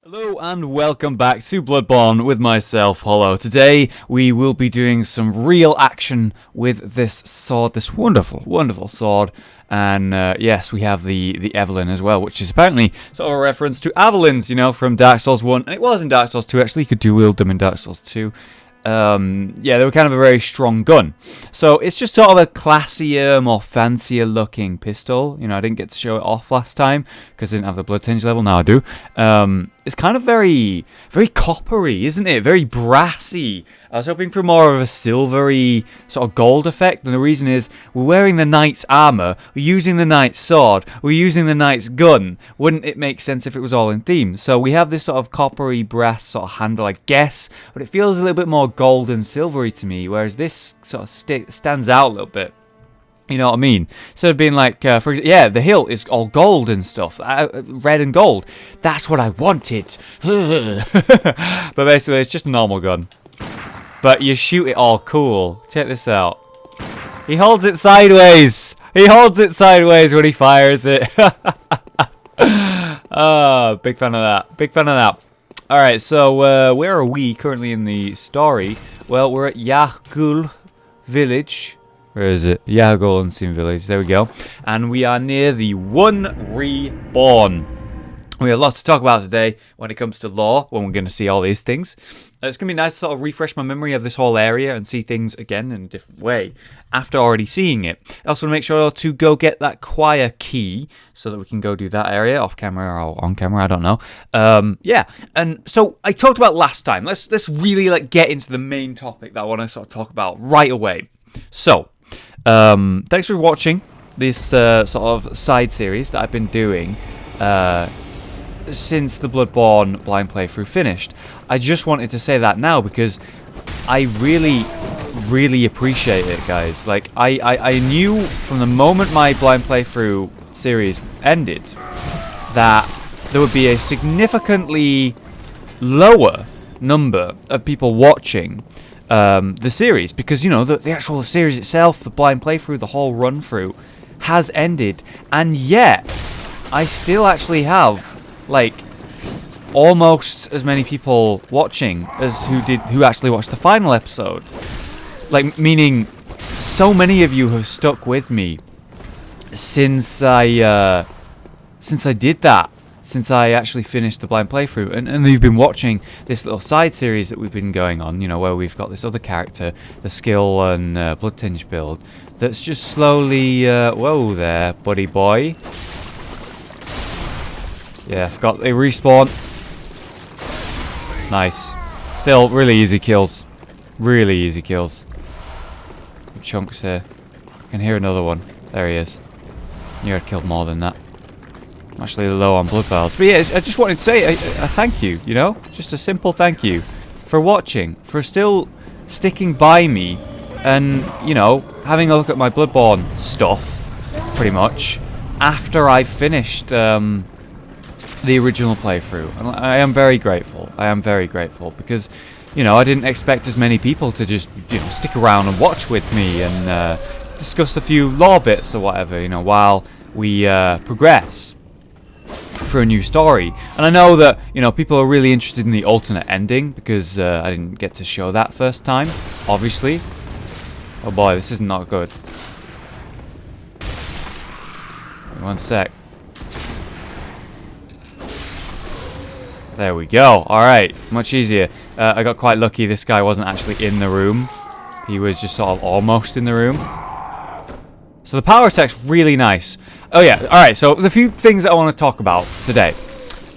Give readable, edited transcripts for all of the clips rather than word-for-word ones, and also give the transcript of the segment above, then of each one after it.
Hello and welcome back to Bloodborne with myself, Hollow. Today we will be doing some real action with this sword, this wonderful sword. And yes, we have the Evelyn as well, which is apparently sort of a reference to Avalons, from Dark Souls 1. And it was in Dark Souls 2, actually. You could dual-wield them in Dark Souls 2. Yeah, they were kind of a very strong gun. So it's just sort of a classier, more fancier looking pistol. I didn't get to show it off last time because I didn't have the blood tinge level. Now I do. It's kind of very coppery, isn't it? Very brassy. I was hoping for more of a silvery sort of gold effect, and the reason is we're wearing the knight's armor, we're using the knight's sword, we're using the knight's gun. Wouldn't it make sense if it was all in theme? So we have this sort of coppery brass sort of handle, I guess, but it feels a little bit more gold and silvery to me, whereas this sort of stands out a little bit. You know what I mean? So being like, for example, yeah, the hilt is all gold and stuff, red and gold. That's what I wanted. But basically, it's just a normal gun. But you shoot it all cool. Check this out. He holds it sideways. He holds it sideways when he fires it. Oh, big fan of that. Big fan of that. All right, so where are we currently in the story? Well, we're at Yahgul village. Where is it? Yahgul Unseen Village. There we go. And we are near the One Reborn. We have lots to talk about today when it comes to lore, when we're going to see all these things. It's going to be nice to sort of refresh my memory of this whole area and see things again in a different way after already seeing it. I also want to make sure to go get that choir key so that we can go do that area off camera or on camera, I don't know. Yeah, and so I talked about last time. Let's really get into the main topic that I want to sort of talk about right away. So, thanks for watching this sort of side series that I've been doing since the Bloodborne blind playthrough finished. I just wanted to say that now because I really appreciate it, guys. I knew from the moment my blind playthrough series ended that there would be a significantly lower number of people watching the series, because the actual series itself, the blind playthrough, the whole run through has ended, and yet I still actually have almost as many people watching as who actually watched the final episode. Meaning so many of you have stuck with me since I did that. Since I actually finished the blind playthrough, and you've been watching this little side series that we've been going on, where we've got this other character, the skill and blood tinge build, that's just slowly, whoa there, buddy boy. Yeah, I forgot they respawn. Nice. Still, really easy kills. Really easy kills. Good chunks here. I can hear another one. There he is. Knew I'd killed more than that. I'm actually low on blood vials. But yeah, I just wanted to say a thank you, Just a simple thank you for watching, for still sticking by me, and, having a look at my Bloodborne stuff, pretty much, after I finished the original playthrough. And I am very grateful. I am very grateful because, I didn't expect as many people to just, stick around and watch with me and discuss a few lore bits or whatever, while we progress for a new story. And I know that people are really interested in the alternate ending because I didn't get to show that first time, obviously. Oh boy, this is not good. One sec. There we go. Alright, much easier. I got quite lucky this guy wasn't actually in the room. He was just sort of almost in the room. So the power attack's really nice. Oh yeah, alright, so the few things that I want to talk about today.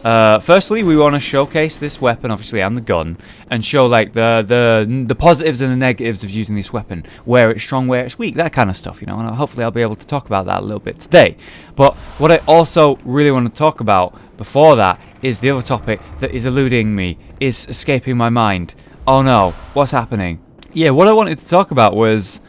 Firstly, we want to showcase this weapon, obviously, and the gun, and show the positives and the negatives of using this weapon, where it's strong, where it's weak, that kind of stuff, and hopefully I'll be able to talk about that a little bit today. But what I also really want to talk about before that is the other topic that is eluding me, is escaping my mind. Oh no, what's happening? Yeah, what I wanted to talk about was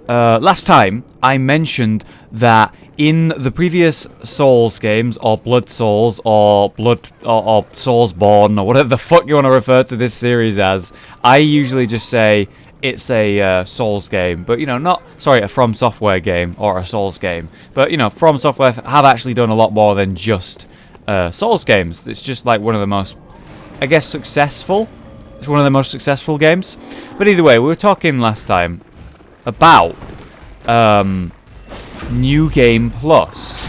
last time I mentioned that in the previous Souls games, or Blood Souls, or Soulsborne, or whatever the fuck you want to refer to this series as, I usually just say it's a Souls game, but not, sorry, a From Software game or a Souls game. But From Software have actually done a lot more than just Souls games. It's just one of the most I guess, successful. It's one of the most successful games. But either way, we were talking last time about New Game Plus.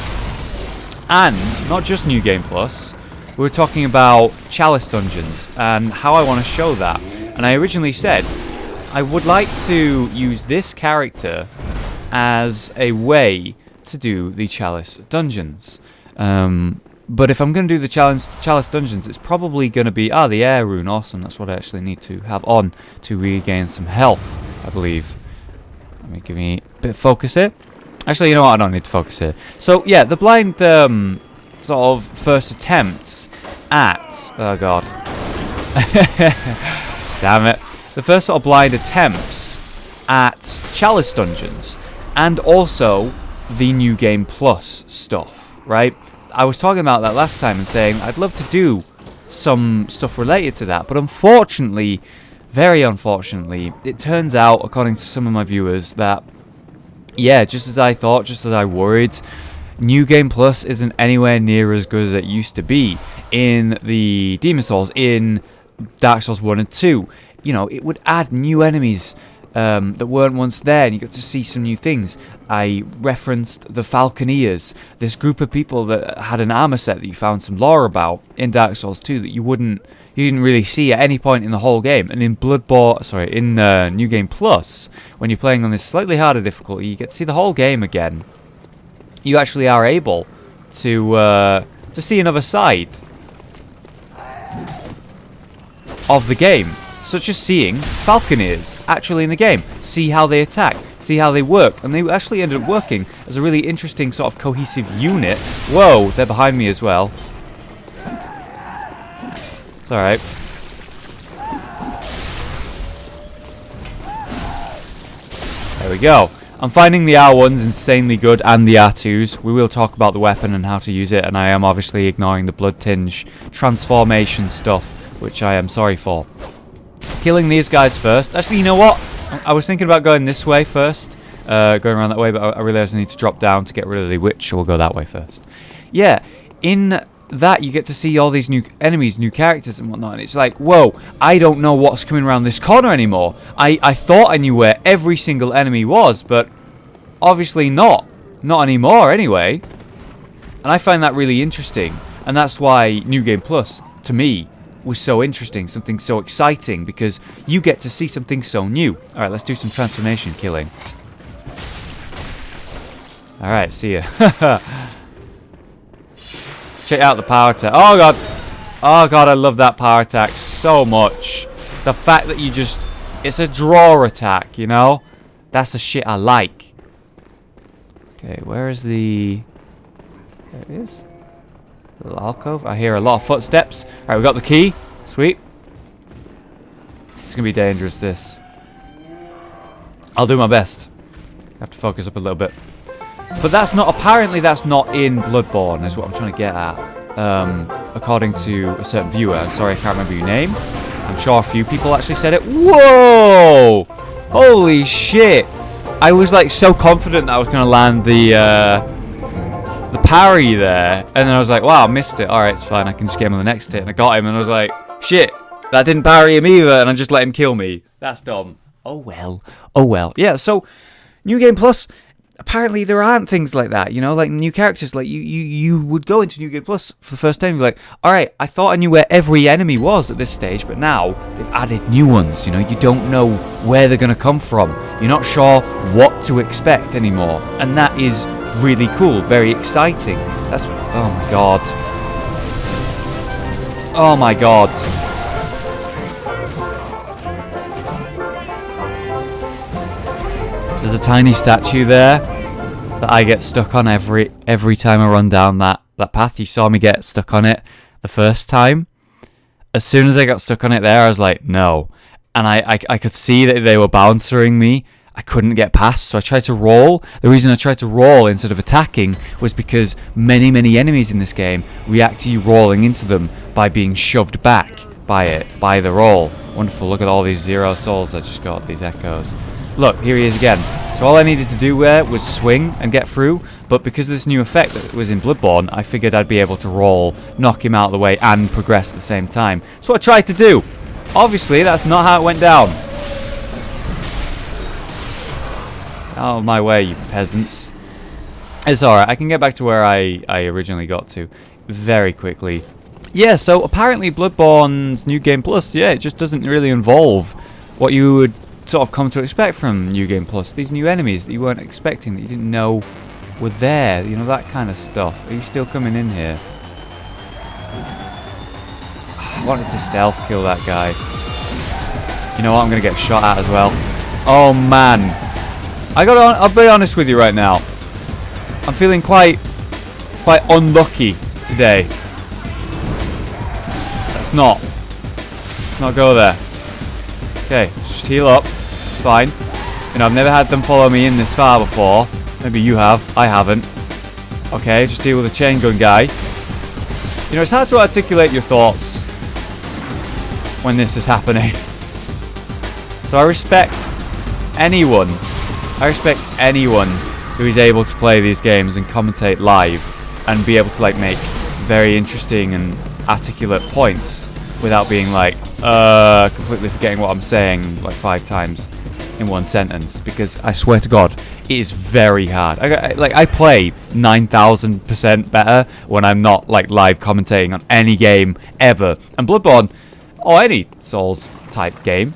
And not just New Game Plus, we were talking about Chalice dungeons and how I want to show that. And I originally said I would like to use this character as a way to do the Chalice dungeons. But if I'm going to do the Chalice dungeons, it's probably going to be... the air rune. Awesome. That's what I actually need to have on to regain some health, I believe. Let me give me a bit of focus here. Actually, you know what? I don't need to focus here. So, yeah, the blind sort of first attempts at... Oh, God. Damn it. The first sort of blind attempts at Chalice dungeons. And also the New Game Plus stuff, right? I was talking about that last time and saying I'd love to do some stuff related to that, but unfortunately, very unfortunately, it turns out, according to some of my viewers, that, yeah, just as I thought, just as I worried, New Game Plus isn't anywhere near as good as it used to be in the Demon Souls, in Dark Souls 1 and 2. You know, it would add new enemies that weren't once there, and you got to see some new things. I referenced the Falconeers, this group of people that had an armor set that you found some lore about in Dark Souls 2 that you didn't really see at any point in the whole game. And in in New Game Plus, when you're playing on this slightly harder difficulty, you get to see the whole game again. You actually are able to see another side of the game. Such as seeing Falconeers actually in the game. See how they attack, see how they work. And they actually ended up working as a really interesting sort of cohesive unit. Whoa, they're behind me as well. It's alright. There we go. I'm finding the R1's insanely good and the R2's. We will talk about the weapon and how to use it. And I am obviously ignoring the blood tinge transformation stuff, which I am sorry for. Killing these guys first. Actually, you know what? I was thinking about going this way first. Going around that way, but I realised I need to drop down to get rid of the witch, so we'll go that way first. Yeah, in that you get to see all these new enemies, new characters and whatnot, and it's like, whoa, I don't know what's coming around this corner anymore. I thought I knew where every single enemy was, but obviously not. Not anymore, anyway. And I find that really interesting, and that's why New Game Plus, to me, was so interesting, something so exciting, because you get to see something so new. Alright, let's do some transformation killing. Alright, see ya. Check out the power attack. Oh god! Oh god, I love that power attack so much. The fact that you just... It's a draw attack, you know? That's the shit I like. Okay, where is the... There it is. Little alcove. I hear a lot of footsteps. Alright, we got the key. Sweet. It's going to be dangerous, this. I'll do my best. I have to focus up a little bit. But that's not... Apparently that's not in Bloodborne, is what I'm trying to get at. According to a certain viewer. I'm sorry, I can't remember your name. I'm sure a few people actually said it. Whoa! Holy shit! I was like so confident that I was going to land the parry there, and then I was like, wow, I missed it. Alright, it's fine, I can just get him on the next hit. And I got him, and I was like, shit, that didn't parry him either, and I just let him kill me. That's dumb. Oh well. Oh well. Yeah, so, New Game Plus, apparently there aren't things like that, you know, like new characters. Like, you would go into New Game Plus for the first time, and be like, alright, I thought I knew where every enemy was at this stage, but now they've added new ones, you know, you don't know where they're going to come from. You're not sure what to expect anymore, and that is really cool, very exciting. That's... Oh my god. Oh my god. There's a tiny statue there that I get stuck on every time I run down that path. You saw me get stuck on it the first time. As soon as I got stuck on it there, I was like, no. And I could see that they were bouncering me. I couldn't get past, so I tried to roll. The reason I tried to roll instead of attacking was because many enemies in this game react to you rolling into them by being shoved back by the roll. Wonderful, look at all these 0 souls I just got, these echoes. Look, here he is again. So all I needed to do there was swing and get through, but because of this new effect that was in Bloodborne, I figured I'd be able to roll, knock him out of the way, and progress at the same time. So I tried to do. Obviously, that's not how it went down. Out of my way, you peasants. It's alright, I can get back to where I originally got to very quickly. Yeah, so apparently Bloodborne's New Game Plus, yeah, it just doesn't really involve what you would sort of come to expect from New Game Plus. These new enemies that you weren't expecting, that you didn't know were there, you know, that kind of stuff. Are you still coming in here? I wanted to stealth kill that guy. You know what, I'm going to get shot at as well. Oh man. I'll be honest with you right now. I'm feeling quite unlucky today. Let's not go there. Okay, just heal up. It's fine. You know, I've never had them follow me in this far before. Maybe you have. I haven't. Okay, just deal with the chain gun guy. You know, it's hard to articulate your thoughts when this is happening. So I respect anyone who is able to play these games and commentate live and be able to like make very interesting and articulate points without being like completely forgetting what I'm saying like 5 times in one sentence, because I swear to God it is very hard. I play 9,000% better when I'm not like live commentating on any game ever, and Bloodborne or any Souls type game,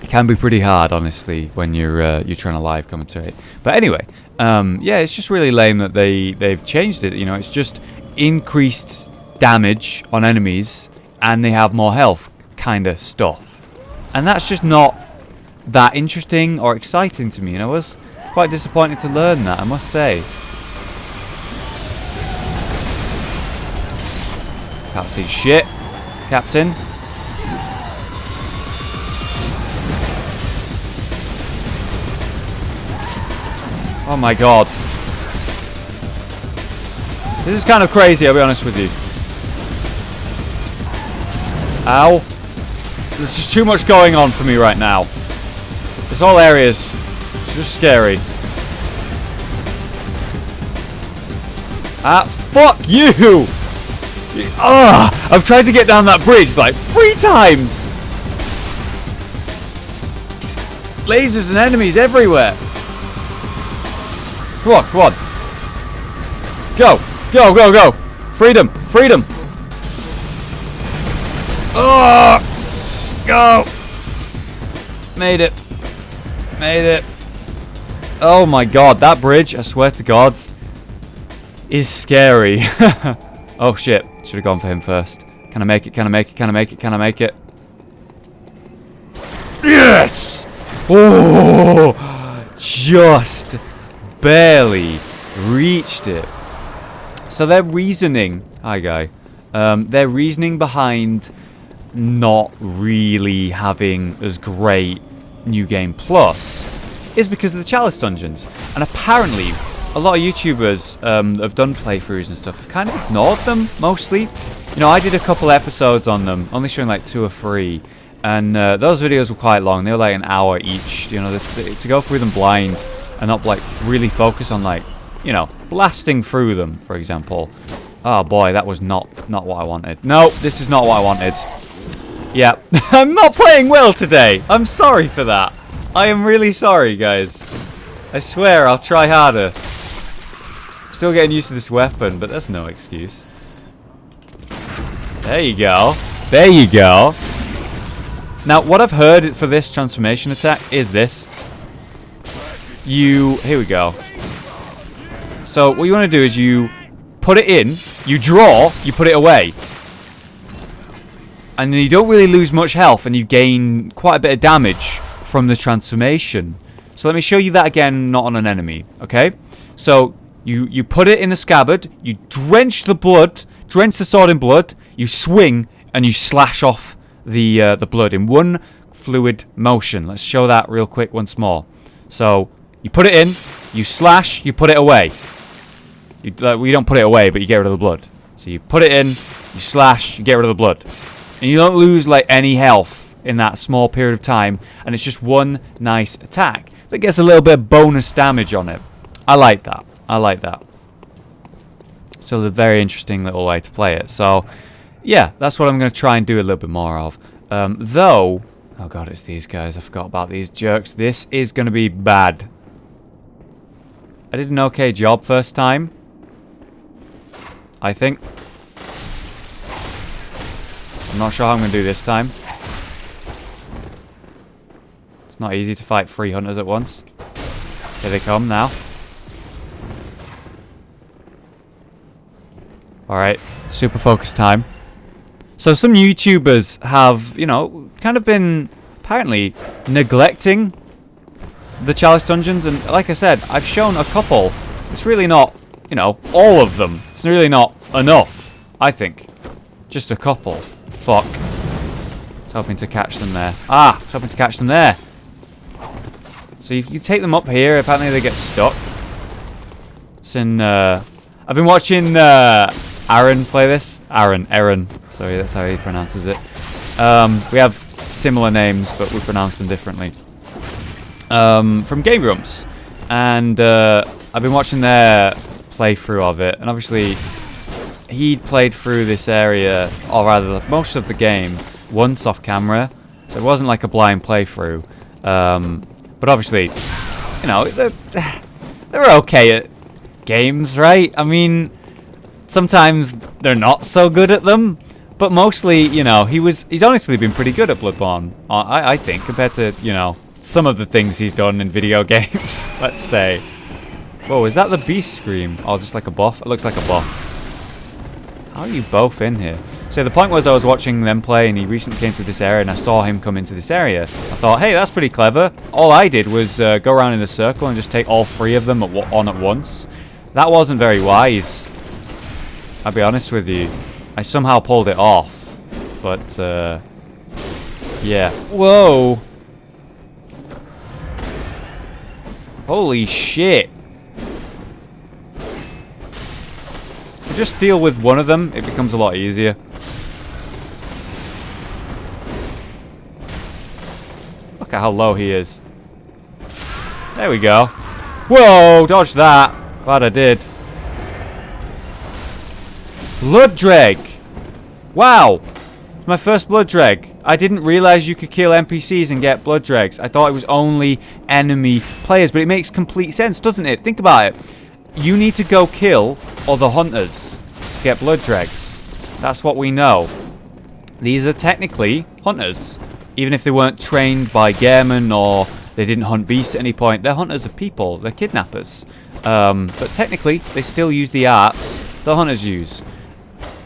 it can be pretty hard, honestly, when you're trying to live commentate. But anyway, yeah, it's just really lame that they've changed it. You know, it's just increased damage on enemies and they have more health kind of stuff, and that's just not that interesting or exciting to me. And I was quite disappointed to learn that, I must say. Can't see shit, Captain. Oh my God. This is kind of crazy, I'll be honest with you. Ow. There's just too much going on for me right now. This whole area is just scary. Ah, fuck you! Ah, I've tried to get down that bridge like 3 times! Lasers and enemies everywhere! Come on, come on. Go, go, go, go. Freedom, freedom. Oh, go. Made it. Made it. Oh my God, that bridge, I swear to God, is scary. Oh shit, should have gone for him first. Can I make it, can I make it, can I make it, can I make it? Yes! Oh, just barely reached it. So their reasoning, hi guy, their reasoning behind not really having as great New Game Plus is because of the Chalice dungeons. And apparently a lot of YouTubers have done playthroughs and stuff have kind of ignored them mostly. You know, I did a couple episodes on them, only showing like 2 or 3, and those videos were quite long. They were like an hour each, you know, to go through them blind and not like really focus on like, you know, blasting through them, for example. Oh boy, that was not what I wanted. No, this is not what I wanted. Yeah, I'm not playing well today. I'm sorry for that. I am really sorry, guys. I swear I'll try harder. Still getting used to this weapon, but that's no excuse. There you go. There you go. Now, what I've heard for this transformation attack is this. Here we go. So what you want to do is you put it in, you draw, you put it away. And then you don't really lose much health and you gain quite a bit of damage from the transformation. So let me show you that again, not on an enemy, okay? So you put it in the scabbard, you drench the blood, drench the sword in blood, you swing and you slash off the blood in one fluid motion. Let's show that real quick once more. So you put it in, you slash, you put it away. You don't put it away, but you get rid of the blood. So you put it in, you slash, you get rid of the blood. And you don't lose like any health in that small period of time, and it's just one nice attack. that gets a little bit of bonus damage on it. I like that. I like that. So a very interesting little way to play it. So, yeah, that's what I'm going to try and do a little bit more of. Though, oh god, it's these guys. I forgot about these jerks. This is going to be bad. I did an okay job first time, I think. I'm not sure how I'm going to do this time. It's not easy to fight 3 hunters at once. Here they come now. Alright, super focus time. So some YouTubers have, you know, kind of been apparently neglecting the Chalice dungeons. And like I said, I've shown a couple. It's really not, you know, all of them. It's really not enough, I think. Just a couple. Fuck. I was hoping to catch them there. Ah, I was hoping to catch them there. So if you take them up here, apparently they get stuck. It's in, I've been watching, Aaron play this. Aaron. Sorry, that's how he pronounces it. We have similar names, but we pronounce them differently. From Game Grumps. And I've been watching their playthrough of it. And obviously, he played through this area, or rather, most of the game, once off camera. So it wasn't like a blind playthrough. But obviously, you know, they're okay at games, right? I mean, sometimes they're not so good at them, but mostly, you know, he's honestly been pretty good at Bloodborne, I think, compared to, you know, some of the things he's done in video games, let's say. Whoa, is that the beast scream? Oh, just like a buff? It looks like a buff. How are you both in here? So the point was I was watching them play, and he recently came through this area, and I saw him come into this area. I thought, hey, that's pretty clever. All I did was go around in a circle and just take all 3 of them on at once. That wasn't very wise. I'll be honest with you. I somehow pulled it off. But, yeah. Whoa! Holy shit! Just deal with one of them, it becomes a lot easier. Look at how low he is. There we go. Whoa! Dodge that! Glad I did. Blood Dreg! Wow! It's my first Blood Dreg. I didn't realize you could kill NPCs and get Blood Dregs. I thought it was only enemy players, but it makes complete sense, doesn't it? Think about it. You need to go kill other hunters to get Blood Dregs. That's what we know. These are technically hunters. Even if they weren't trained by Gehrman or they didn't hunt beasts at any point, they're hunters of people. They're kidnappers. But technically, they still use the arts the hunters use.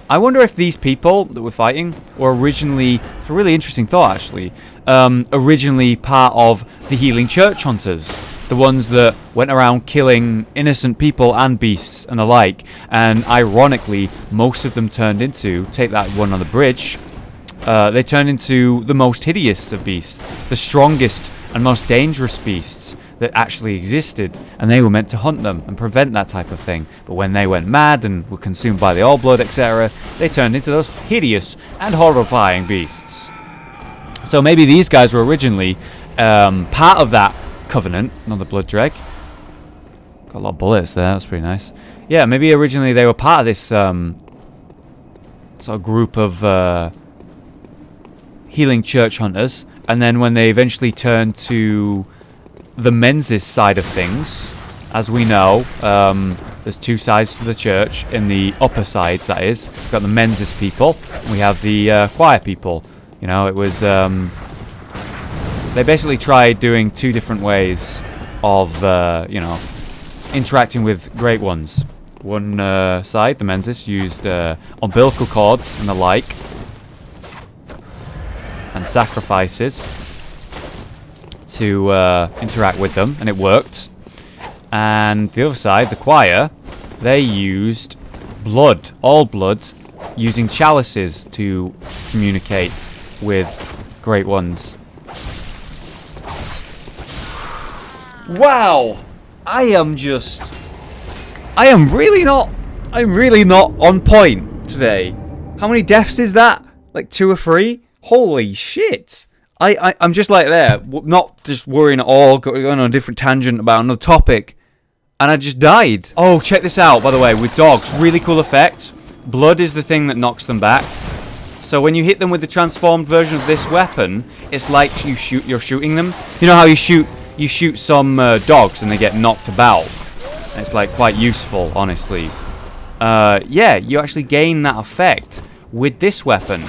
I wonder if these people that we're fighting were originally, it's a really interesting thought actually, originally part of the Healing Church Hunters. The ones that went around killing innocent people and beasts and the like. And ironically, most of them turned into, take that one on the bridge, they turned into the most hideous of beasts. The strongest and most dangerous beasts that actually existed. And they were meant to hunt them and prevent that type of thing. But when they went mad and were consumed by the All Blood, etc., they turned into those hideous and horrifying beasts. So maybe these guys were originally part of that Covenant, another Blood Dreg. Got a lot of bullets there, that's pretty nice. Yeah, maybe originally they were part of this sort of group of Healing Church Hunters, and then when they eventually turned to the Menzies side of things, as we know, there's 2 sides to the church, in the upper sides that is. We've got the Menzies people, and we have the choir people. You know, it was... they basically tried doing 2 different ways of, you know, interacting with Great Ones. One side, the Menzies, used umbilical cords and the like, and sacrifices to interact with them, and it worked. And the other side, the choir, they used blood, all blood, using chalices to communicate with Great Ones. Wow! I'm really not on point today. How many deaths is that? Like 2 or 3? Holy shit! I'm just like there, not just worrying at all, going on a different tangent about another topic, and I just died. Oh, check this out, by the way, with dogs, really cool effect. Blood is the thing that knocks them back. So when you hit them with the transformed version of this weapon, it's like you're shooting them. You know how you shoot some dogs and they get knocked about? It's like quite useful, honestly. Yeah, you actually gain that effect with this weapon.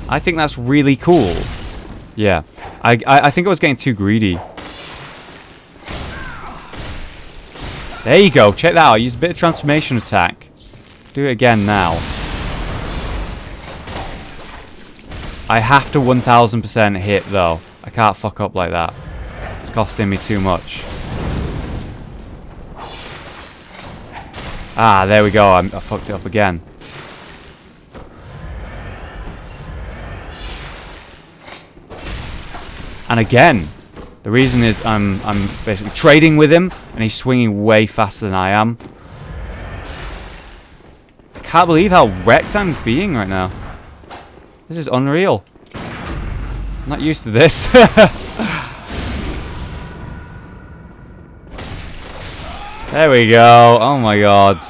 I think that's really cool. Yeah, I think I was getting too greedy. There you go, check that out. Use a bit of transformation attack. Do it again now. I have to 1000% hit though. I can't fuck up like that. It's costing me too much. Ah, there we go. I fucked it up again. And again, the reason is I'm basically trading with him, and he's swinging way faster than I am. I can't believe how wrecked I'm being right now. This is unreal. I'm not used to this. There we go. Oh my god.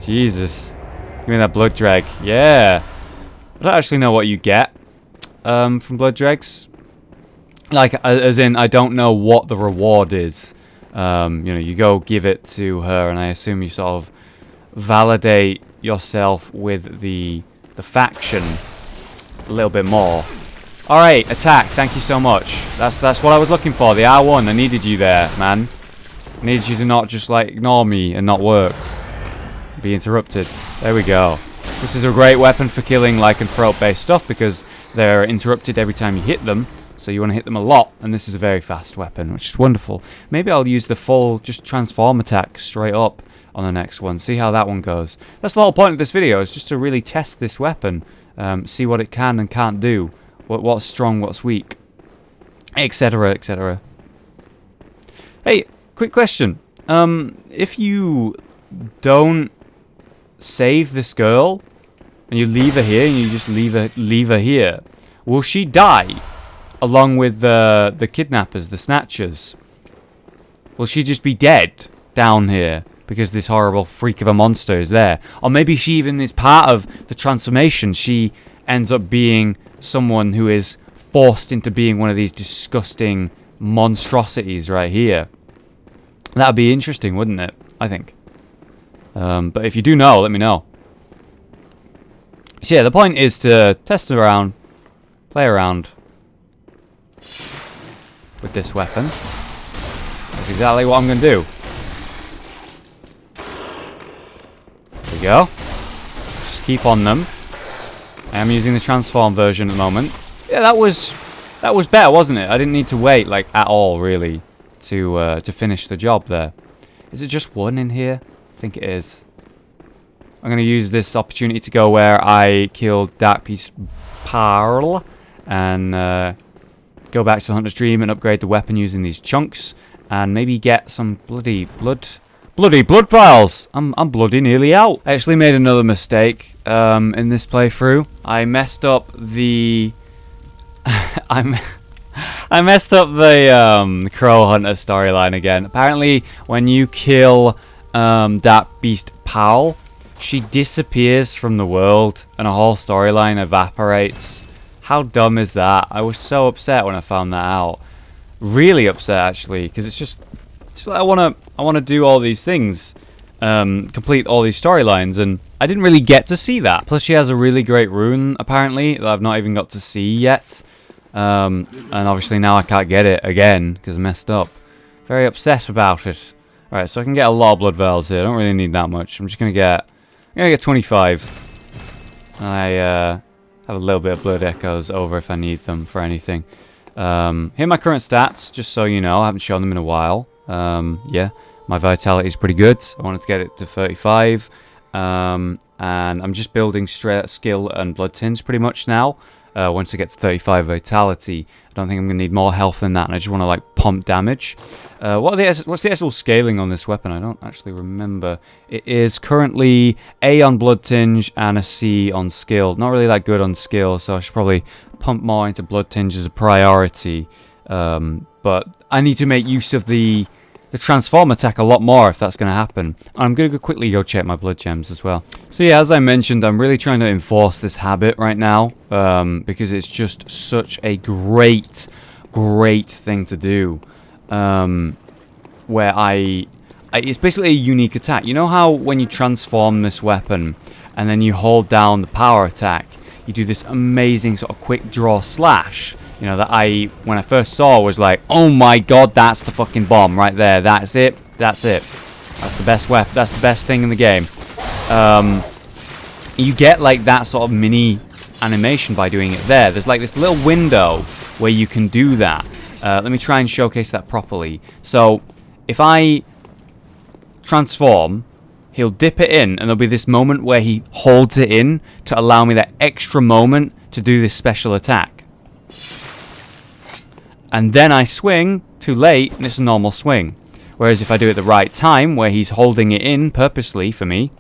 Jesus. Give me that blood dreg. Yeah. I don't actually know what you get from blood dregs. Like, as in, I don't know what the reward is. You know, you go give it to her, and I assume you sort of validate yourself with the faction a little bit more. Alright, attack. Thank you so much. That's what I was looking for. The R1. I needed you there, man. I needed you to not just, like, ignore me and not work. Be interrupted. There we go. This is a great weapon for killing lycanthrope-based stuff because they're interrupted every time you hit them. So you want to hit them a lot, and this is a very fast weapon, which is wonderful. Maybe I'll use the full, just transform attack straight up on the next one. See how that one goes. That's the whole point of this video, is just to really test this weapon. See what it can and can't do. What's strong, what's weak. Etc, etc. Hey, quick question. If you don't save this girl, and you leave her here, and you just leave her here, will she die? Along with the kidnappers, the snatchers. Will she just be dead down here because this horrible freak of a monster is there? Or maybe she even is part of the transformation. She ends up being someone who is forced into being one of these disgusting monstrosities right here. That would be interesting, wouldn't it? I think. But if you do know, let me know. So yeah, the point is to test around, play around with this weapon. That's exactly what I'm going to do. There we go. Just keep on them. I am using the transform version at the moment. Yeah, that was better, wasn't it? I didn't need to wait like at all, really, to finish the job there. Is it just one in here? I think it is. I'm going to use this opportunity to go where I killed Dark Beast Parl and go back to Hunter's Dream and upgrade the weapon using these chunks, and maybe get some bloody blood vials. I'm bloody nearly out. I actually made another mistake in this playthrough. I messed up the I messed up the Crow Hunter storyline again. Apparently, when you kill Dark Beast Powell, she disappears from the world and a whole storyline evaporates. How dumb is that? I was so upset when I found that out. Really upset, actually, because it's just like I wanna do all these things, complete all these storylines, and I didn't really get to see that. Plus, she has a really great rune apparently that I've not even got to see yet, and obviously now I can't get it again because I messed up. Very upset about it. All right, so I can get a lot of blood vials here. I don't really need that much. I'm gonna get 25. And I have a little bit of blood echoes over if I need them for anything. Here are my current stats, just so you know. I haven't shown them in a while. Yeah, my vitality is pretty good. I wanted to get it to 35. And I'm just building straight skill and blood tins pretty much now. once I get to 35 vitality. I don't think I'm going to need more health than that, and I just want to, like, pump damage. What's the actual scaling on this weapon? I don't actually remember. It is currently A on Blood Tinge and a C on Skill. Not really that good on Skill, so I should probably pump more into Blood Tinge as a priority. But I need to make use of the transform attack a lot more if that's going to happen. I'm going to quickly go check my blood gems as well. So yeah, as I mentioned, I'm really trying to enforce this habit right now, because it's just such a great thing to do. Where it's basically a unique attack. You know how when you transform this weapon and then you hold down the power attack, you do this amazing sort of quick draw slash? You know, that when I first saw, was like, oh my god, that's the fucking bomb right there. That's it. That's it. That's the best weapon. That's the best thing in the game. You get like that sort of mini animation by doing it there. There's like this little window where you can do that. Let me try and showcase that properly. So, if I transform, he'll dip it in, and there'll be this moment where he holds it in to allow me that extra moment to do this special attack. And then I swing too late, and it's a normal swing. Whereas if I do it at the right time, where he's holding it in purposely for me,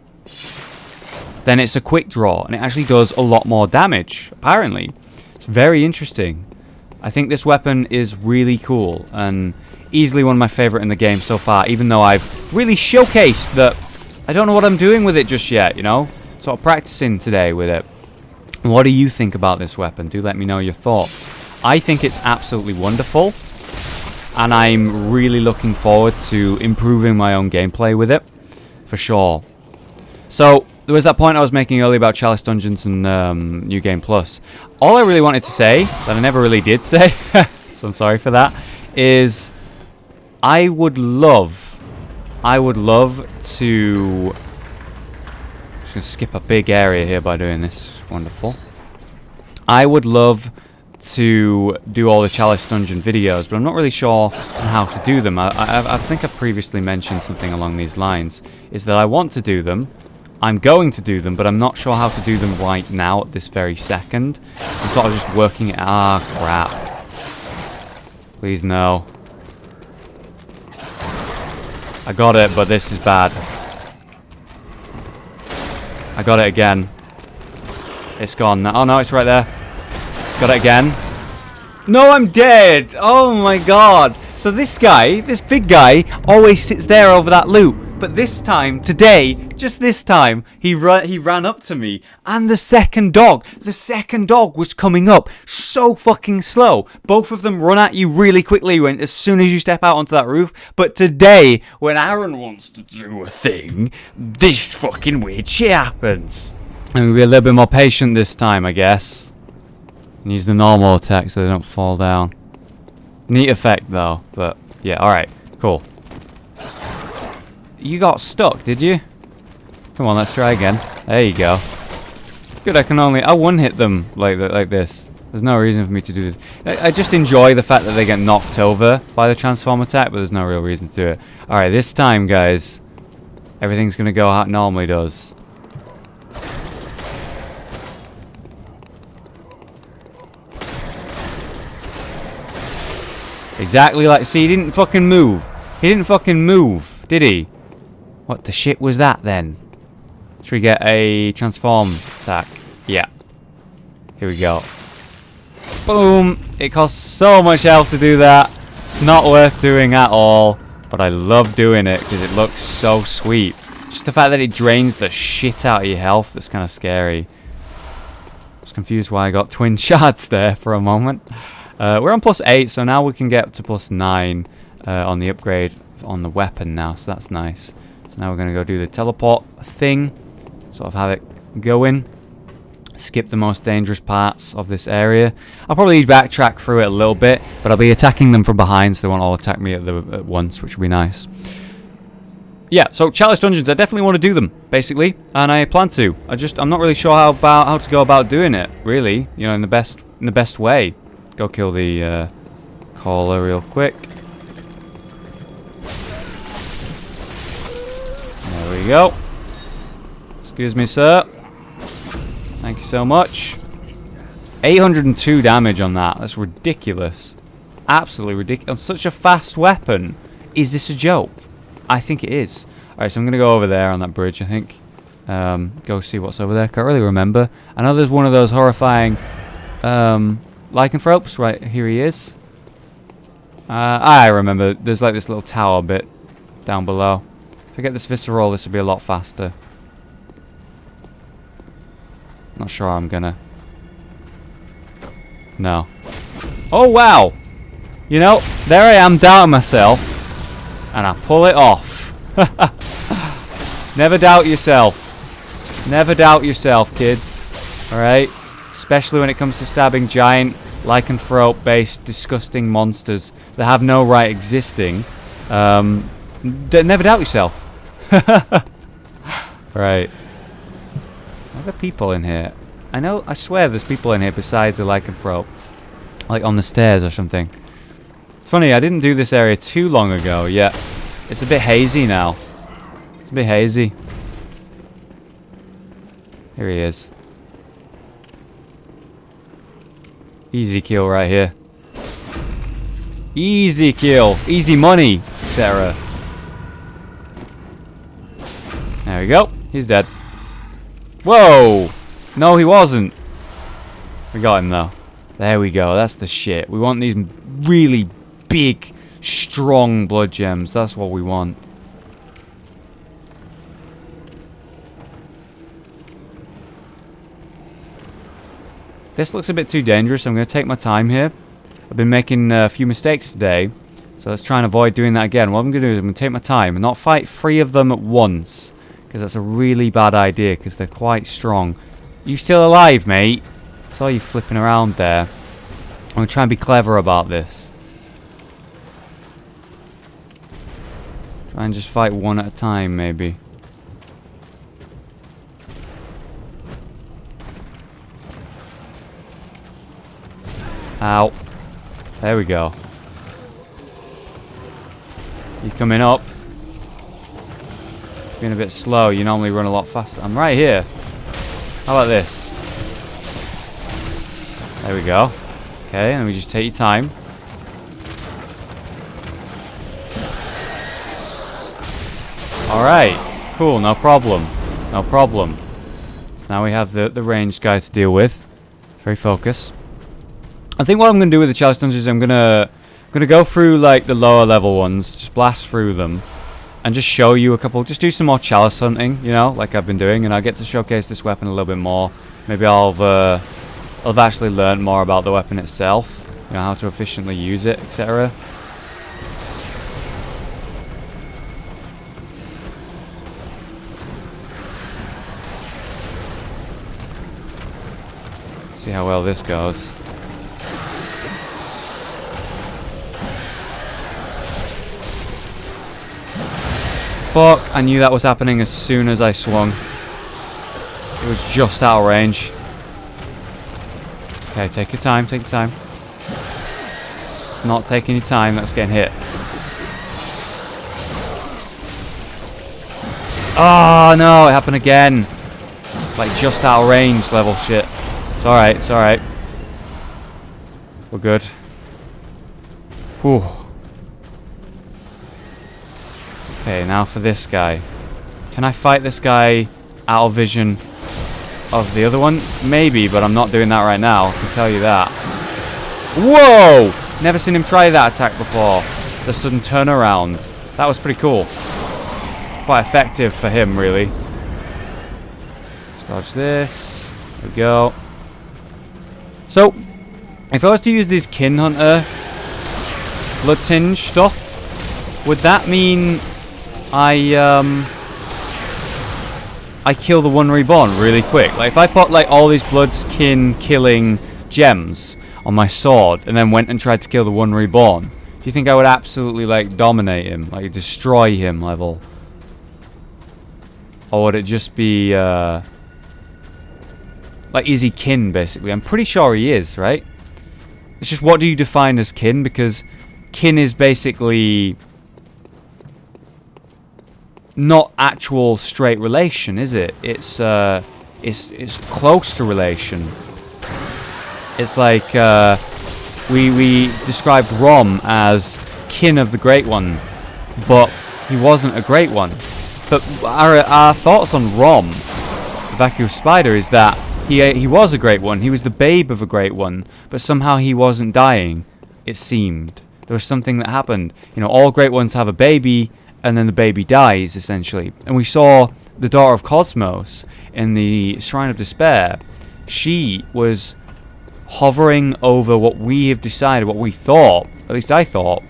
then it's a quick draw, and it actually does a lot more damage, apparently. It's very interesting. I think this weapon is really cool, and easily one of my favorite in the game so far, even though I've really showcased that I don't know what I'm doing with it just yet, you know? Sort of practicing today with it. What do you think about this weapon? Do let me know your thoughts. I think it's absolutely wonderful, and I'm really looking forward to improving my own gameplay with it, for sure. So, there was that point I was making earlier about Chalice Dungeons and New Game Plus. All I really wanted to say, that I never really did say, so I'm sorry for that, is I would love to... I'm just going to skip a big area here by doing this. Wonderful. I would love to do all the Chalice Dungeon videos, but I'm not really sure on how to do them. I think I previously mentioned something along these lines, is that I want to do them, I'm going to do them, but I'm not sure how to do them right now at this very second. I'm sort of just working it. Ah, crap. Please no. I got it, but this is bad. I got it again. It's gone now. Oh no, it's right there. Got it again. No, I'm dead! Oh my god! So this guy, this big guy, always sits there over that loot. But this time, today, just this time, he ran up to me. And the second dog was coming up so fucking slow. Both of them run at you really quickly as soon as you step out onto that roof. But today, when Aaron wants to do a thing, this fucking weird shit happens. I'm going to be a little bit more patient this time, I guess. And use the normal attack so they don't fall down. Neat effect, though. But, yeah, alright. Cool. You got stuck, did you? Come on, let's try again. There you go. Good, I one-hit them like this. There's no reason for me to do this. I just enjoy the fact that they get knocked over by the transform attack, but there's no real reason to do it. Alright, this time, guys, everything's going to go how it normally does. Exactly like... See, he didn't fucking move. He didn't fucking move, did he? What the shit was that then? Should we get a transform attack? Yeah. Here we go. Boom! It costs so much health to do that. It's not worth doing at all. But I love doing it because it looks so sweet. Just the fact that it drains the shit out of your health, that's kind of scary. I was confused why I got twin shards there for a moment. We're on +8, so now we can get to +9 on the upgrade on the weapon now, so that's nice. So now we're going to go do the teleport thing, sort of have it going. Skip the most dangerous parts of this area. I'll probably backtrack through it a little bit, but I'll be attacking them from behind, so they won't all attack me at once, which will be nice. Yeah, so Chalice Dungeons, I definitely want to do them, basically, and I plan to. I'm not really sure how to go about doing it, really. You know, in the best way. Go kill the caller real quick. There we go. Excuse me, sir. Thank you so much. 802 damage on that. That's ridiculous. Absolutely ridiculous. On such a fast weapon. Is this a joke? I think it is. Alright, so I'm going to go over there on that bridge, I think. Go see what's over there. Can't really remember. I know there's one of those horrifying lycanthropes. Right, here he is. I remember. There's like this little tower bit down below. If I get this visceral, this will be a lot faster. Not sure how I'm gonna. No. Oh, wow! You know, there I am doubting myself. And I pull it off. Never doubt yourself. Never doubt yourself, kids. Alright? Especially when it comes to stabbing giant, lycanthrope-based, disgusting monsters that have no right existing. Never doubt yourself. Right. Are there people in here? I swear there's people in here besides the lycanthrope. Like on the stairs or something. It's funny, I didn't do this area too long ago, yet it's a bit hazy now. It's a bit hazy. Here he is. Easy kill right here. Easy kill. Easy money, etc. There we go. He's dead. Whoa! No, he wasn't. We got him, though. There we go. That's the shit. We want these really big, strong blood gems. That's what we want. This looks a bit too dangerous. I'm going to take my time here. I've been making a few mistakes today. So let's try and avoid doing that again. What I'm going to do is I'm going to take my time and not fight 3 of them at once. Because that's a really bad idea, because they're quite strong. You still alive, mate? I saw you flipping around there. I'm going to try and be clever about this. Try and just fight one at a time, maybe. Ow. There we go. You coming up? Being a bit slow, you normally run a lot faster. I'm right here. How about this? There we go. Okay, and we just take your time. Alright. Cool, no problem. No problem. So now we have the ranged guy to deal with. Very focused. I think what I'm going to do with the Chalice dungeons is I'm going to go through like the lower level ones, just blast through them, and just show you a couple, just do some more Chalice hunting, you know, like I've been doing, and I get to showcase this weapon a little bit more. Maybe I'll have actually learned more about the weapon itself, you know, how to efficiently use it, etc. See how well this goes. Fuck, I knew that was happening as soon as I swung. It was just out of range. Okay, take your time, take your time. It's not taking your time, that's getting hit. Oh no, it happened again. Like just out of range level shit. It's alright, it's alright. We're good. Whew. Okay, now for this guy. Can I fight this guy out of vision of the other one? Maybe, but I'm not doing that right now. I can tell you that. Whoa! Never seen him try that attack before. The sudden turnaround. That was pretty cool. Quite effective for him, really. Let's dodge this. There we go. So, if I was to use this Kin Hunter blood tinge stuff, would that mean I kill the One Reborn really quick? Like if I put like all these blood kin killing gems on my sword and then went and tried to kill the One Reborn, do you think I would absolutely like dominate him, like destroy him level? Or would it just be like is he kin basically? I'm pretty sure he is, right? It's just what do you define as kin, because kin is basically not actual straight relation, is it? It's close to relation. It's like we described Rom as kin of the Great One, but he wasn't a Great One. But our thoughts on Rom, the vacuous spider, is that he was a Great One. He was the babe of a Great One, but somehow he wasn't dying, it seemed. There was something that happened. You know, all Great Ones have a baby, and then the baby dies, essentially. And we saw the daughter of Cosmos in the Shrine of Despair. She was hovering over what we have decided, what we thought, at least I thought,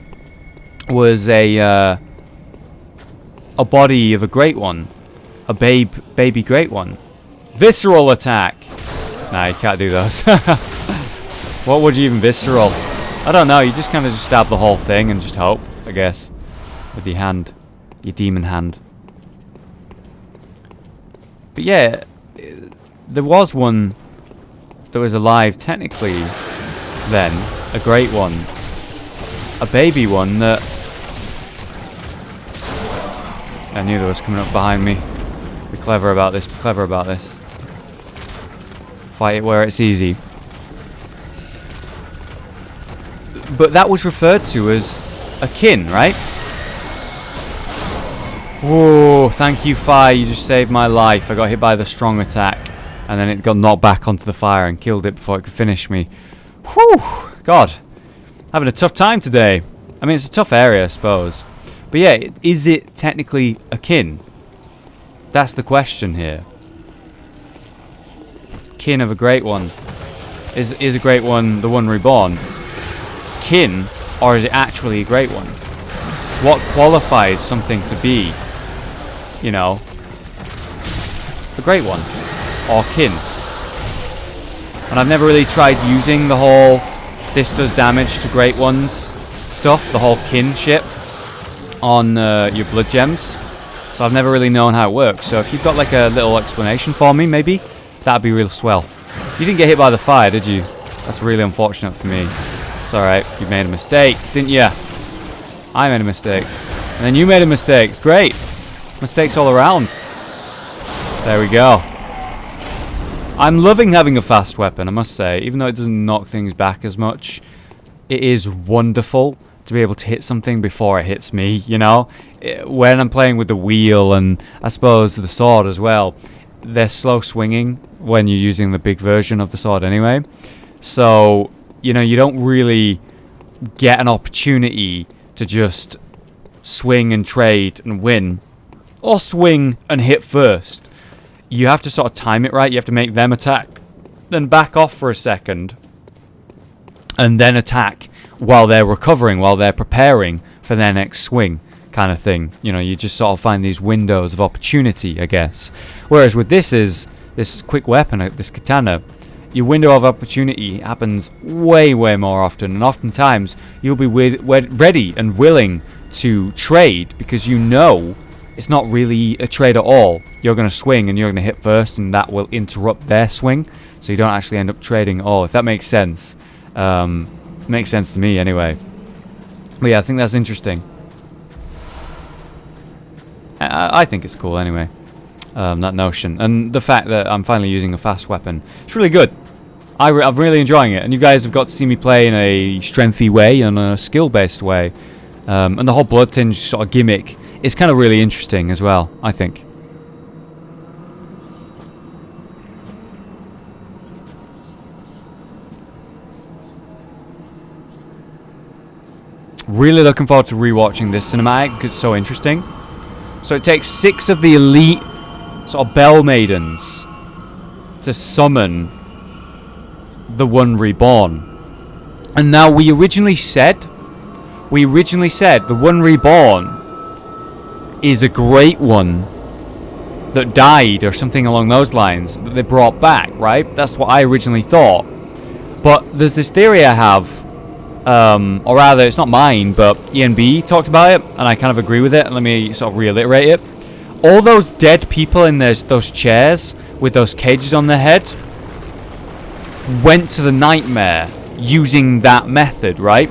was a body of a Great One. A baby Great One. Visceral attack! Nah, you can't do those. What would you even visceral? I don't know, you just kind of just stab the whole thing and just hope, I guess. With your hand. Your demon hand. But yeah, there was one that was alive technically then. A Great One. A baby one that... I knew there was coming up behind me. Be clever about this, be clever about this. Fight it where it's easy. But that was referred to as a kin, right? Whoa, thank you, Fire. You just saved my life. I got hit by the strong attack. And then it got knocked back onto the fire and killed it before it could finish me. Whew! God. Having a tough time today. I mean, it's a tough area, I suppose. But yeah, is it technically a kin? That's the question here. Kin of a Great One. Is a Great One the One Reborn? Kin, or is it actually a Great One? What qualifies something to be, you know, a Great One or kin? And I've never really tried using the whole this does damage to Great Ones stuff, the whole kin shit on your blood gems. So I've never really known how it works. So if you've got like a little explanation for me, maybe, that'd be real swell. You didn't get hit by the fire, did you? That's really unfortunate for me. It's alright, you made a mistake, didn't you? I made a mistake. And then you made a mistake. It's great. Mistakes all around. There we go. I'm loving having a fast weapon, I must say. Even though it doesn't knock things back as much, it is wonderful to be able to hit something before it hits me, you know? When I'm playing with the wheel and I suppose the sword as well, they're slow swinging when you're using the big version of the sword anyway. So, you know, you don't really get an opportunity to just swing and trade and win, or swing and hit first. You have to sort of time it right. You have to make them attack, then back off for a second, and then attack while they're recovering, while they're preparing for their next swing, kind of thing. You know, you just sort of find these windows of opportunity, I guess. Whereas with this quick weapon, this katana, your window of opportunity happens way, way more often, and oftentimes you'll be ready and willing to trade because you know it's not really a trade at all. You're going to swing and you're going to hit first, and that will interrupt their swing, so you don't actually end up trading at all, if that makes sense. Makes sense to me anyway. But yeah, I think that's interesting. I think it's cool anyway. That notion, and the fact that I'm finally using a fast weapon, it's really good. I'm really enjoying it, and you guys have got to see me play in a strengthy way and a skill-based way, and the whole blood tinge sort of gimmick is kind of really interesting as well, I think. Really looking forward to rewatching this cinematic because it's so interesting. So it takes 6 of the elite sort of bell maidens to summon the One Reborn. And now we originally said the One Reborn is a Great One that died or something along those lines that they brought back, right? That's what I originally thought. But there's this theory I have, or rather it's not mine, but ENB talked about it and I kind of agree with it, and let me sort of reiterate it. All those dead people in those chairs with those cages on their head went to the nightmare using that method, right?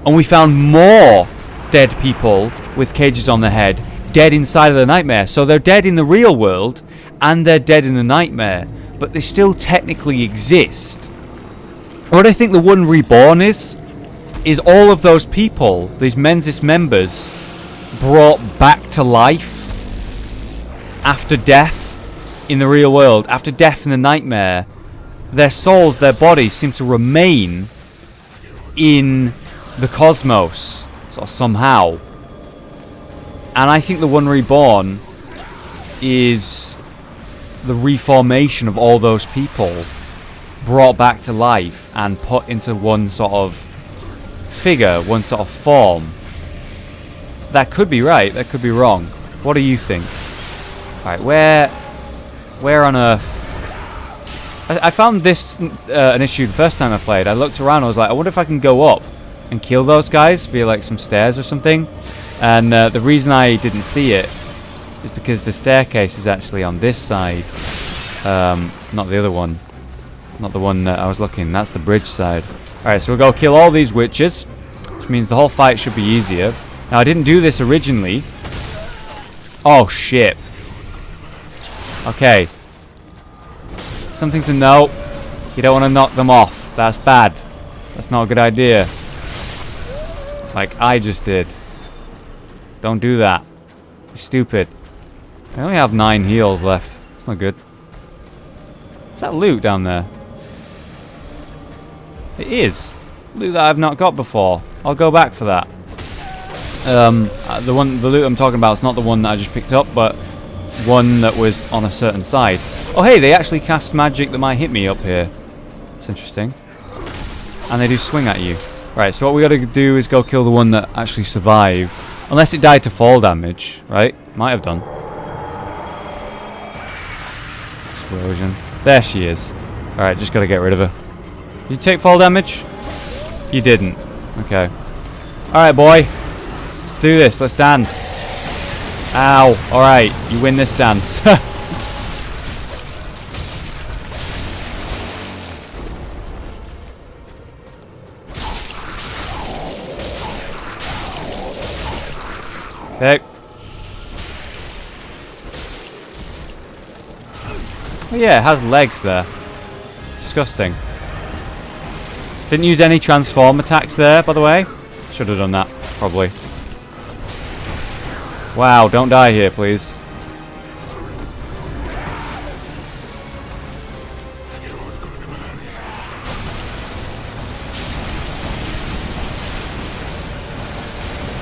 And we found more dead people with cages on their head dead inside of the nightmare. So they're dead in the real world and they're dead in the nightmare, but they still technically exist. What I think the One Reborn is all of those people, these Mensis members, brought back to life after death in the real world, after death in the nightmare. Their souls, their bodies seem to remain in the cosmos, sort of somehow. And I think the One Reborn is the reformation of all those people brought back to life and put into one sort of figure, one sort of form. That could be right, that could be wrong. What do you think? Alright, where on earth? I found this an issue the first time I played. I looked around, I was like, I wonder if I can go up and kill those guys via like some stairs or something. And the reason I didn't see it is because the staircase is actually on this side. Not the other one. Not the one that I was looking. That's the bridge side. Alright, so we'll go kill all these witches, which means the whole fight should be easier. Now, I didn't do this originally. Oh, shit. Okay. Something to note. You don't want to knock them off. That's bad. That's not a good idea. Like I just did. Don't do that. You're stupid. I only have 9 heals left. It's not good. Is that loot down there? It is. Loot that I've not got before. I'll go back for that. The loot I'm talking about is not the one that I just picked up, but one that was on a certain side. Oh hey, they actually cast magic that might hit me up here. That's interesting. And they do swing at you. Right, so what we gotta do is go kill the one that actually survived. Unless it died to fall damage, right? Might have done. Explosion. There she is. Alright, just gotta get rid of her. Did you take fall damage? You didn't. Okay. Alright, boy. Let's do this. Let's dance. Ow. Alright, you win this dance. Okay. Oh yeah, it has legs there. Disgusting. Didn't use any transform attacks there, by the way. Should have done that, probably. Wow, don't die here, please.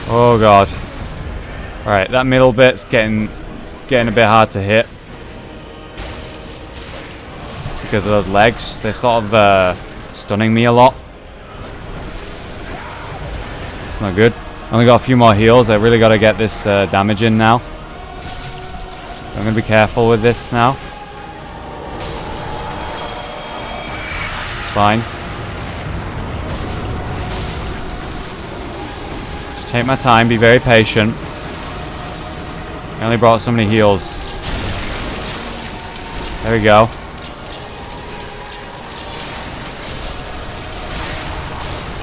Oh god. Alright, that middle bit's getting a bit hard to hit. Because of those legs. They're sort of stunning me a lot. It's not good. Only got a few more heals. I really got to get this damage in now. I'm going to be careful with this now. It's fine. Just take my time. Be very patient. I only brought so many heals. There we go.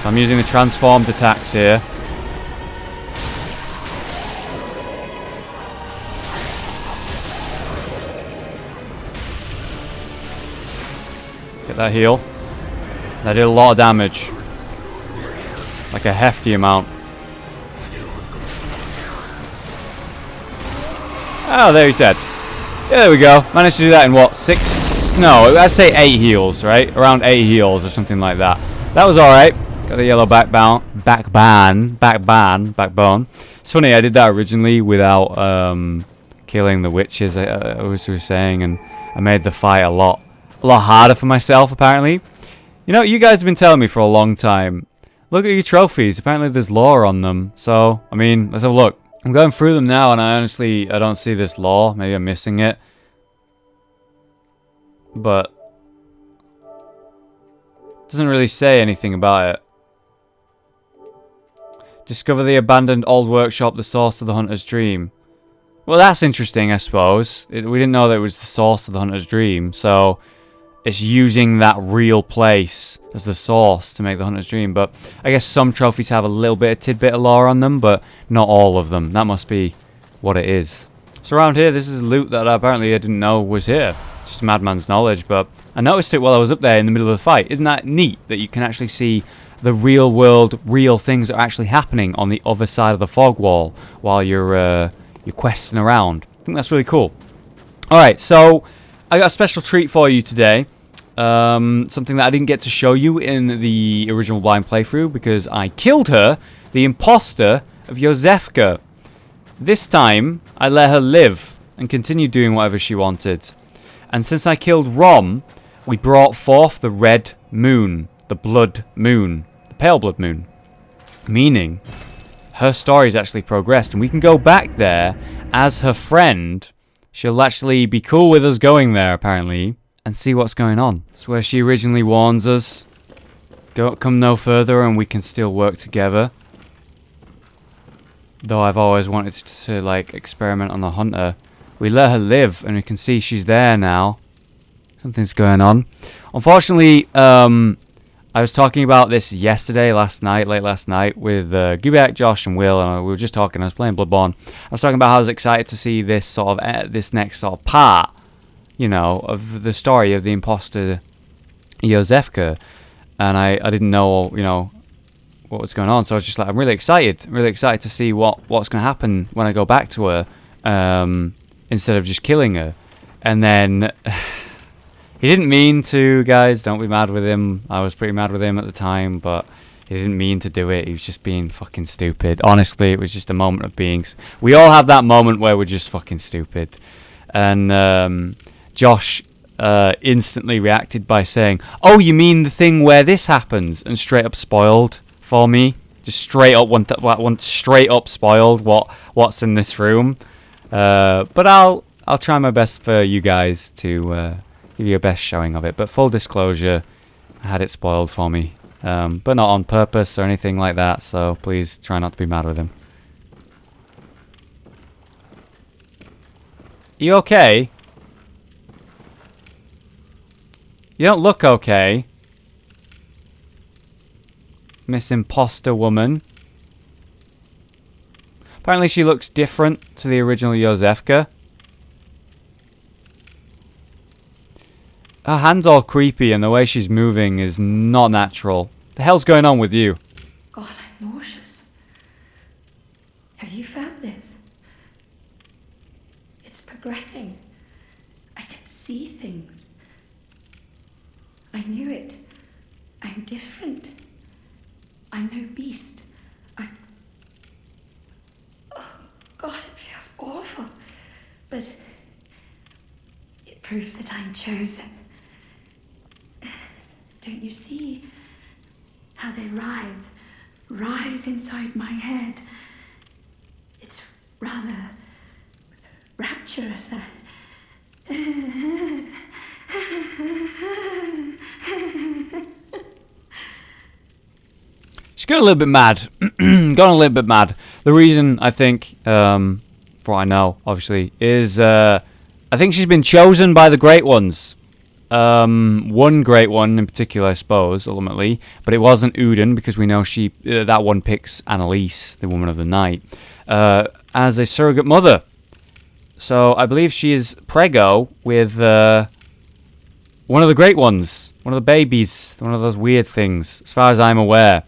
So I'm using the transformed attacks here. Get that heal. That did a lot of damage. Like a hefty amount. Oh, there he's dead. Yeah, there we go. Managed to do that in what? 6? No, I'd say 8 heals, right? Around 8 heals or something like that. That was alright. Got a yellow backbone. It's funny, I did that originally without killing the witches, I was saying, and I made the fight a lot harder for myself, apparently. You know, you guys have been telling me for a long time, look at your trophies, apparently there's lore on them. So, I mean, let's have a look. I'm going through them now, and I don't see this lore. Maybe I'm missing it. But it doesn't really say anything about it. Discover the abandoned old workshop, the source of the hunter's dream. Well, that's interesting, I suppose. We didn't know that it was the source of the hunter's dream, so it's using that real place as the source to make the hunter's dream. But I guess some trophies have a little bit of tidbit of lore on them, but not all of them. That must be what it is. So around here, this is loot that apparently I didn't know was here. just a madman's knowledge, but I noticed it while I was up there in the middle of the fight. Isn't that neat that you can actually see the real world, real things that are actually happening on the other side of the fog wall while you're questing around? I think that's really cool. Alright, so I got a special treat for you today. Something that I didn't get to show you in the original blind playthrough because I killed her, the imposter of Iosefka. This time, I let her live and continue doing whatever she wanted. And since I killed Rom, we brought forth the red moon, the blood moon, the pale blood moon. Meaning, her story's actually progressed and we can go back there as her friend. She'll actually be cool with us going there, apparently, and see what's going on. It's where she originally warns us. Come no further and we can still work together. Though I've always wanted to, like, experiment on the hunter. We let her live and we can see she's there now. Something's going on. Unfortunately, I was talking about this late last night, with Gubak, Josh, and Will, and we were just talking. I was playing Bloodborne. I was talking about how I was excited to see this sort of this next sort of part, you know, of the story of the imposter Iosefka, and I didn't know, you know, what was going on. So I was just like, I'm really excited to see what's going to happen when I go back to her, instead of just killing her, and then. He didn't mean to, guys. Don't be mad with him. I was pretty mad with him at the time, but he didn't mean to do it. He was just being fucking stupid. Honestly, it was just a moment of being... We all have that moment where we're just fucking stupid. And Josh instantly reacted by saying, "Oh, you mean the thing where this happens?" And straight up spoiled for me. Just straight up straight up spoiled what's in this room. But I'll try my best for you guys to... give you a best showing of it, but full disclosure, I had it spoiled for me, but not on purpose or anything like that, so please try not to be mad with him. You okay? You don't look okay, Miss Imposter Woman. Apparently she looks different to the original Iosefka. Her hand's all creepy and the way she's moving is not natural. The hell's going on with you? God, I'm nauseous. Have you felt this? It's progressing. I can see things. I knew it. I'm different. I'm no beast. Oh, God, it feels awful. But it proves that I'm chosen. Don't you see how they writhe inside my head? It's rather rapturous. She's got a little bit mad. Gone a little bit mad. The reason, I think, for what I know, obviously, is I think she's been chosen by the Great Ones. One Great One in particular, I suppose, ultimately, but it wasn't Uden, because we know that one picks Annalise, the Woman of the Night, as a surrogate mother. So I believe she is preggo with one of the Great Ones, one of the babies, one of those weird things, as far as I'm aware.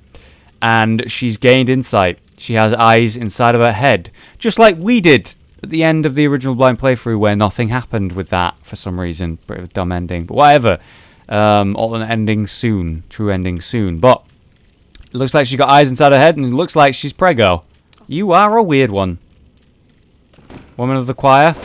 And she's gained insight. She has eyes inside of her head, just like we did at the end of the original blind playthrough, where nothing happened with that for some reason. Bit of a dumb ending, but whatever. Alternate ending soon, true ending soon. But it looks like she got eyes inside her head, and it looks like she's preggo. You are a weird one, woman of the choir.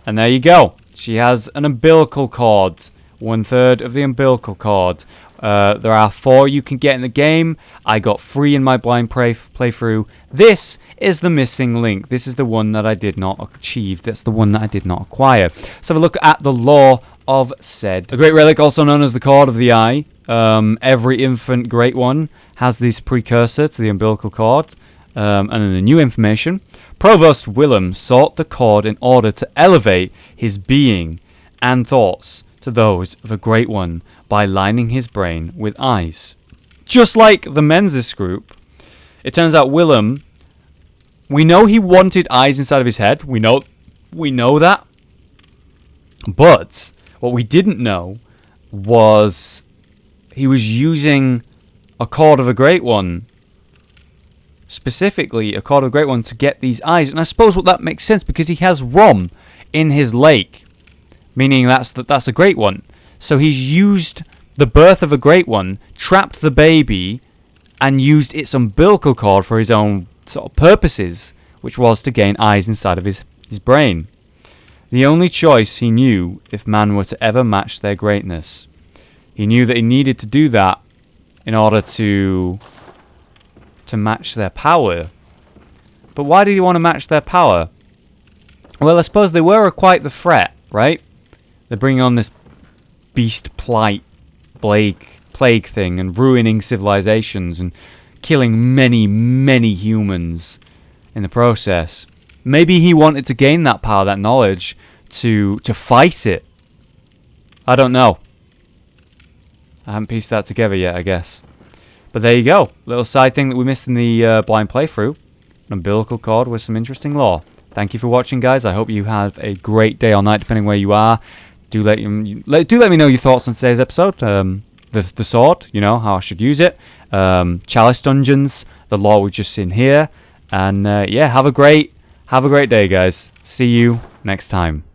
And there you go. She has an umbilical cord, 1/3 of the umbilical cord. There are 4 you can get in the game. I got 3 in my blind playthrough. This is the missing link. This is the one that I did not achieve. That's the one that I did not acquire. Let's have a look at the lore of said. A great relic, also known as the Cord of the Eye. Every infant Great One has this precursor to the umbilical cord. And in the new information, Provost Willem sought the cord in order to elevate his being and thoughts to those of a Great One by lining his brain with eyes. Just like the Menzies group, it turns out Willem We know he wanted eyes inside of his head. We know that. But what we didn't know was he was using a Cord of a Great One. Specifically, a Cord of a Great One to get these eyes. And I suppose what that makes sense because he has Rom in his lake. Meaning that's a Great One. So he's used the birth of a Great One, trapped the baby, and used its umbilical cord for his own sort of purposes, which was to gain eyes inside of his brain. The only choice he knew if man were to ever match their greatness. He knew that he needed to do that in order to match their power. But why did he want to match their power? Well, I suppose they were quite the threat, right? They're bringing on this beast plague thing and ruining civilizations and killing many, many humans in the process. Maybe he wanted to gain that power, that knowledge, to fight it. I don't know. I haven't pieced that together yet, I guess. But there you go. Little side thing that we missed in the blind playthrough. An umbilical cord with some interesting lore. Thank you for watching, guys. I hope you have a great day or night, depending where you are. Do let me know your thoughts on today's episode. The sword, you know, how I should use it. Chalice dungeons, the lore we've just seen here. And yeah, have a great day, guys. See you next time.